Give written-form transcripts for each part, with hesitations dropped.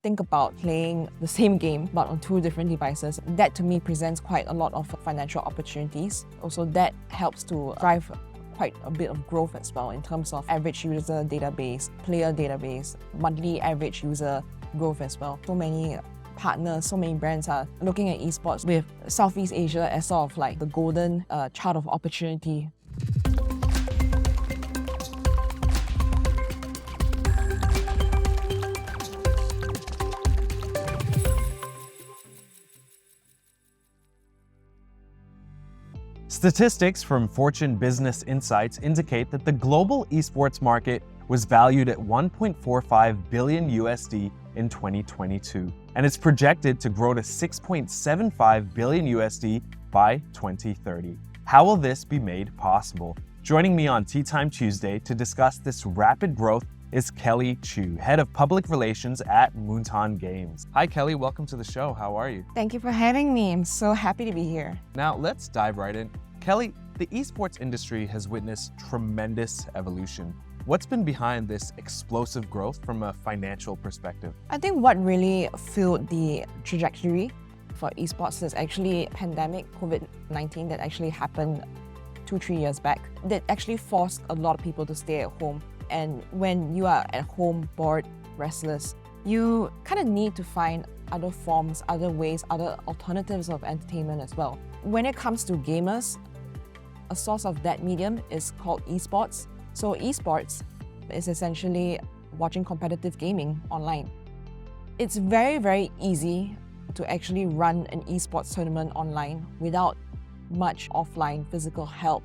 Think about playing the same game but on two different devices. That to me presents quite a lot of financial opportunities. Also, that helps to drive quite a bit of growth as well in terms of average user database, player database, monthly average user growth as well. So many partners, so many brands are looking at esports with Southeast Asia as sort of like the golden child of opportunity. Statistics from Fortune Business Insights indicate that the global esports market was valued at 1.45 billion USD in 2022, and it's projected to grow to 6.75 billion USD by 2030. How will this be made possible? Joining me on Teatime Tuesday to discuss this rapid growth is Kelly Chiew, Head of Public Relations at Moonton Games. Hi Kelly, welcome to the show. How are you? Thank you for having me. I'm so happy to be here. Now let's dive right in. Kelly, the esports industry has witnessed tremendous evolution. What's been behind this explosive growth from a financial perspective? I think what really fueled the trajectory for esports is actually pandemic COVID-19 that actually happened 2-3 years back. That actually forced a lot of people to stay at home. And when you are at home, bored, restless, you kind of need to find other forms, other ways, other alternatives of entertainment as well. When it comes to gamers, a source of that medium is called eSports. So eSports is essentially watching competitive gaming online. It's very, very easy to actually run an eSports tournament online without much offline physical help.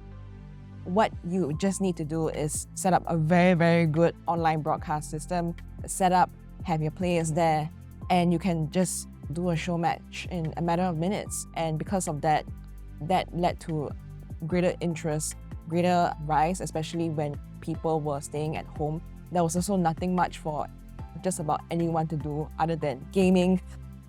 What you just need to do is set up a very, very good online broadcast system, have your players there, and you can just do a show match in a matter of minutes. And because of that, that led to greater interest, greater rise, especially when people were staying at home. There was also nothing much for just about anyone to do other than gaming.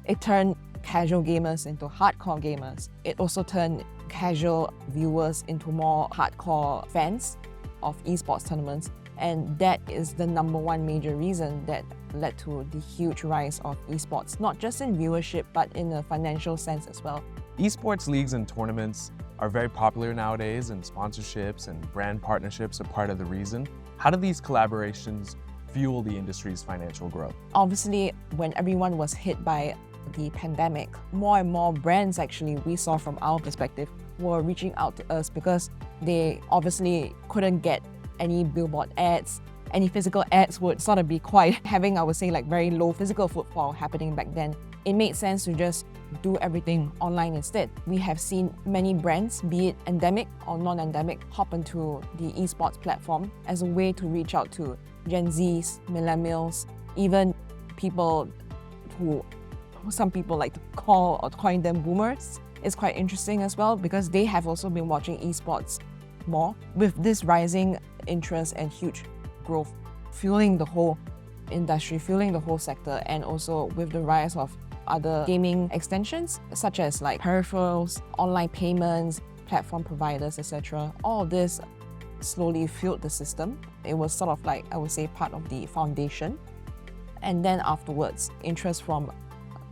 It turned casual gamers into hardcore gamers. It also turned casual viewers into more hardcore fans of esports tournaments. And that is the number one major reason that led to the huge rise of esports, not just in viewership, but in a financial sense as well. Esports leagues and tournaments are very popular nowadays, and sponsorships and brand partnerships are part of the reason. How do these collaborations fuel the industry's financial growth? Obviously, when everyone was hit by the pandemic, more and more brands actually, we saw from our perspective, were reaching out to us because they obviously couldn't get any billboard ads. Any physical ads would sort of be quite having, I would say, like very low physical footfall happening back then. It made sense to just do everything online instead. We have seen many brands, be it endemic or non-endemic, hop into the esports platform as a way to reach out to Gen Zs, millennials, even people who some people like to call or coin them boomers. It's quite interesting as well because they have also been watching esports more. With this rising interest and huge growth fueling the whole industry, fueling the whole sector, and also with the rise of other gaming extensions such as like peripherals, online payments, platform providers, etc. All of this slowly fueled the system. It was sort of like, I would say, part of the foundation. And then afterwards, interest from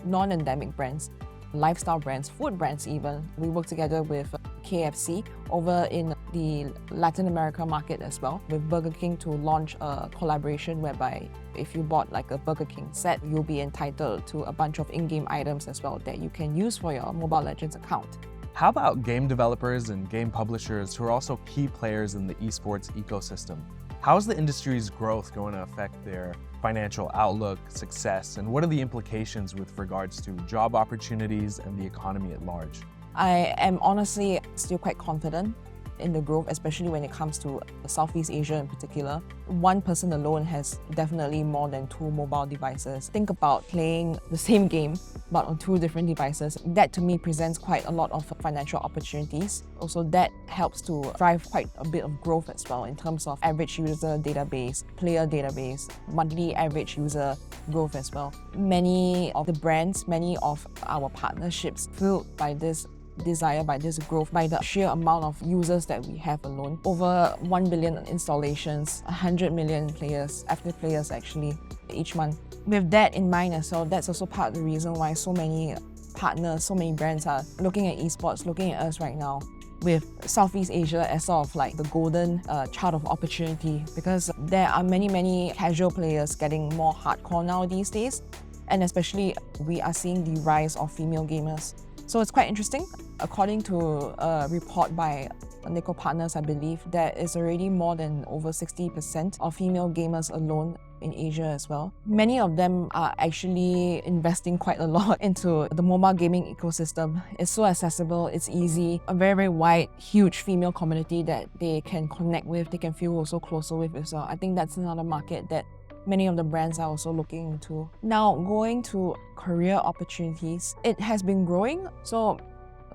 non-endemic brands, lifestyle brands, food brands even. We work together with KFC over in the Latin America market as well, with Burger King to launch a collaboration whereby if you bought like a Burger King set, you'll be entitled to a bunch of in-game items as well that you can use for your Mobile Legends account. How about game developers and game publishers who are also key players in the esports ecosystem? How is the industry's growth going to affect their financial outlook, success, and what are the implications with regards to job opportunities and the economy at large? I am honestly still quite confident in the growth, especially when it comes to Southeast Asia in particular. One person alone has definitely more than 2 mobile devices. Think about playing the same game but on 2 different devices. That to me presents quite a lot of financial opportunities. Also, that helps to drive quite a bit of growth as well in terms of average user database, player database, monthly average user growth as well. Many of the brands, many of our partnerships fueled by this desire by this growth, by the sheer amount of users that we have alone. Over 1 billion installations, 100 million players, active players actually, each month. With that in mind as well, that's also part of the reason why so many partners, so many brands are looking at esports, looking at us right now, with Southeast Asia as sort of like the golden child of opportunity, because there are many casual players getting more hardcore now these days, and especially we are seeing the rise of female gamers. So it's quite interesting. According to a report by Nickel Partners, I believe, there is already more than over 60% of female gamers alone in Asia as well. Many of them are actually investing quite a lot into the mobile gaming ecosystem. It's so accessible, it's easy, a very wide, huge female community that they can connect with, they can feel also closer with as well. I think that's another market that many of the brands are also looking into. Now, going to career opportunities, it has been growing. So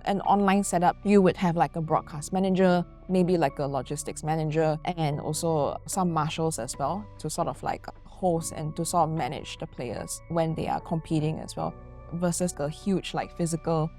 an online setup, you would have like a broadcast manager, maybe like a logistics manager, and also some marshals as well to sort of like host and to sort of manage the players when they are competing as well, versus the huge like physical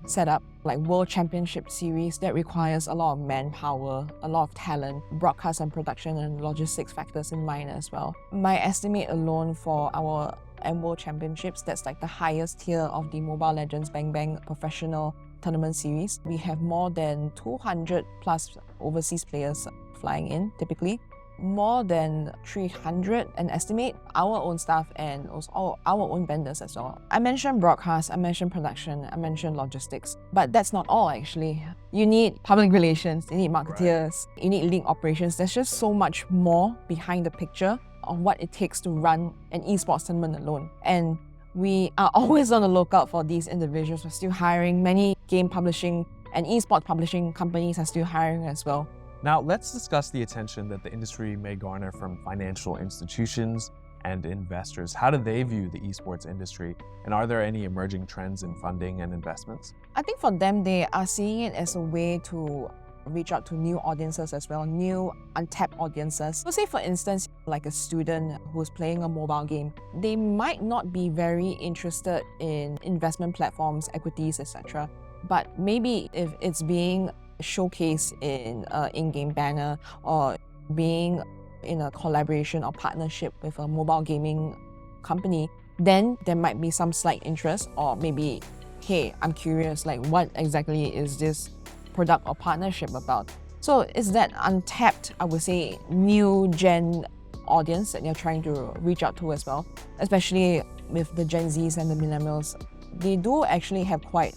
setup like World Championship Series that requires a lot of manpower, a lot of talent, broadcast and production and logistics factors in mind as well. My estimate alone for our World Championships, that's like the highest tier of the Mobile Legends Bang Bang professional tournament series. We have more than 200 plus overseas players flying in typically. More than 300 an estimate, our own staff and also our own vendors as well. I mentioned broadcast, I mentioned production, I mentioned logistics, but that's not all actually. You need public relations, you need marketeers, you need link operations. There's just so much more behind the picture of what it takes to run an esports tournament alone. And we are always on the lookout for these individuals. We're still hiring. Many game publishing and esports publishing companies are still hiring as well. Now, let's discuss the attention that the industry may garner from financial institutions and investors. How do they view the esports industry? And are there any emerging trends in funding and investments? I think for them, they are seeing it as a way to reach out to new audiences as well, new untapped audiences. So say for instance, like a student who's playing a mobile game, they might not be very interested in investment platforms, equities, etc. But maybe if it's being showcased in an in-game banner or being in a collaboration or partnership with a mobile gaming company, then there might be some slight interest, or maybe, hey, I'm curious, like what exactly is this product or partnership about? So it's that untapped, I would say, new gen audience that you're trying to reach out to as well, especially with the Gen Zs and the millennials. They do actually have quite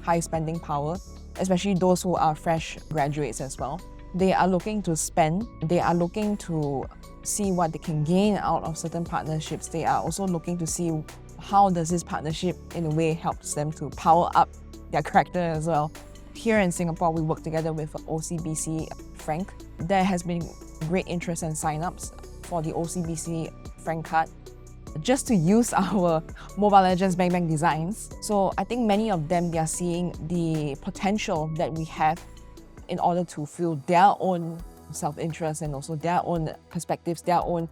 high spending power, especially those who are fresh graduates as well. They are looking to spend, they are looking to see what they can gain out of certain partnerships. They are also looking to see how does this partnership in a way helps them to power up their character as well. Here in Singapore, we work together with OCBC Frank. There has been great interest and sign-ups for the OCBC Frank card just to use our Mobile Legends Bang Bang designs. So I think many of them, they are seeing the potential that we have in order to fill their own self-interest and also their own perspectives, their own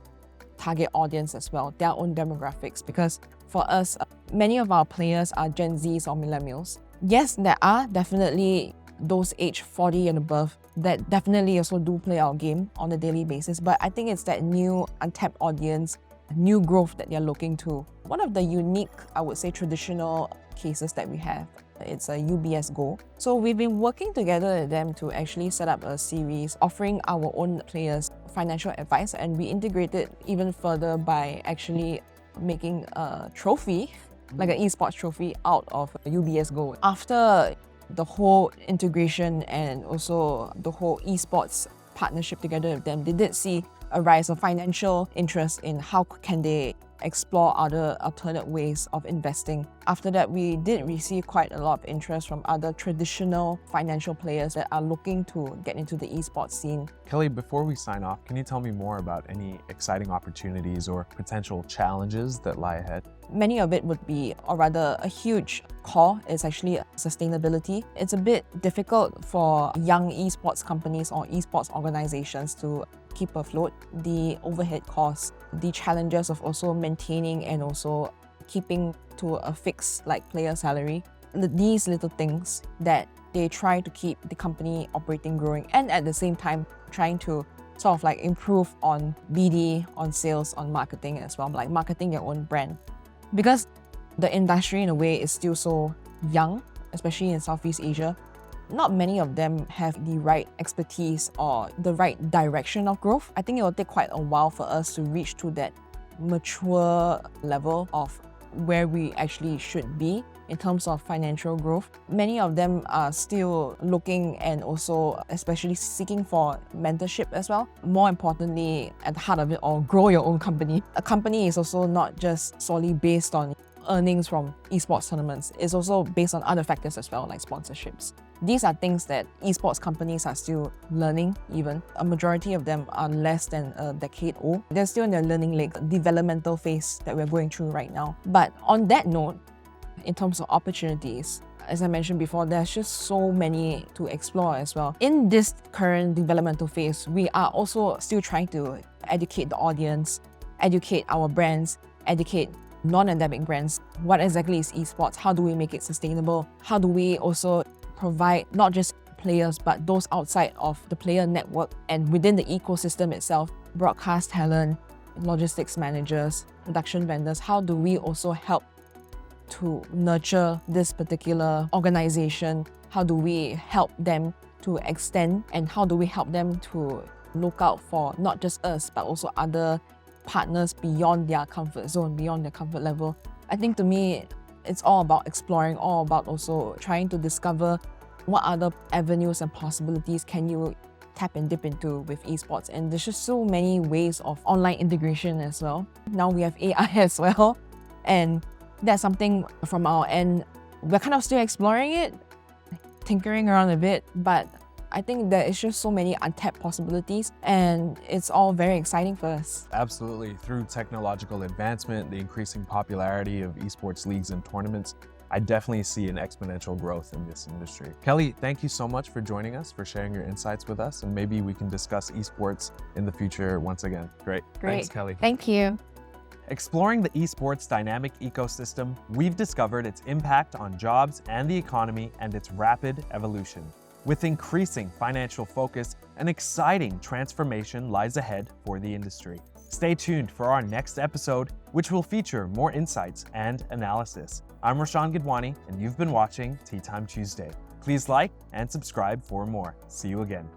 target audience as well, their own demographics. Because for us, many of our players are Gen Zs or millennials. Yes, there are definitely those age 40 and above that definitely also do play our game on a daily basis, but I think it's that new untapped audience, new growth that they're looking to. One of the unique, I would say, traditional cases that we have, it's a UBS Go. So we've been working together with them to actually set up a series offering our own players financial advice, and we integrate it even further by actually making a trophy, like an eSports trophy out of UBS Go. After the whole integration and also the whole eSports partnership together with them, they did see a rise of financial interest in how can they explore other alternate ways of investing. After that, we did receive quite a lot of interest from other traditional financial players that are looking to get into the esports scene. Kelly, before we sign off, can you tell me more about any exciting opportunities or potential challenges that lie ahead? Many of it would be, or rather a huge core, is actually sustainability. It's a bit difficult for young esports companies or esports organizations to keep afloat. The overhead costs, the challenges of also maintaining and also keeping to a fixed like player salary. these little things that they try to keep the company operating, growing, and at the same time trying to sort of like improve on BD, on sales, on marketing as well, like marketing your own brand. Because the industry in a way is still so young, especially in Southeast Asia, not many of them have the right expertise or the right direction of growth. I think it will take quite a while for us to reach to that mature level of where we actually should be in terms of financial growth. Many of them are still looking and also especially seeking for mentorship as well. More importantly, at the heart of it all, grow your own company. A company is also not just solely based on earnings from esports tournaments. It's also based on other factors as well, like sponsorships. These are things that esports companies are still learning even. A majority of them are less than a decade old. They're still in their learning leg, developmental phase that we're going through right now. But on that note, in terms of opportunities, as I mentioned before, there's just so many to explore as well. In this current developmental phase, we are also still trying to educate the audience, educate our brands, educate non-endemic brands. What exactly is esports? How do we make it sustainable? How do we also provide not just players, but those outside of the player network and within the ecosystem itself, broadcast talent, logistics managers, production vendors? How do we also help to nurture this particular organization? How do we help them to extend, and how do we help them to look out for not just us but also other partners beyond their comfort zone, beyond their comfort level? I think to me, it's all about exploring, all about also trying to discover what other avenues and possibilities can you tap and dip into with esports. And there's just so many ways of online integration as well. Now we have AI as well, and that's something from our end, we're kind of still exploring it, tinkering around a bit, but I think there is just so many untapped possibilities, and it's all very exciting for us. Absolutely. Through technological advancement, the increasing popularity of esports leagues and tournaments, I definitely see an exponential growth in this industry. Kelly, thank you so much for joining us, for sharing your insights with us, and maybe we can discuss esports in the future once again. Great. Thanks, Kelly. Thank you. Exploring the esports dynamic ecosystem, we've discovered its impact on jobs and the economy and its rapid evolution. With increasing financial focus, an exciting transformation lies ahead for the industry. Stay tuned for our next episode, which will feature more insights and analysis. I'm Roshan Gidwani, and you've been watching Teatime Tuesday. Please like and subscribe for more. See you again.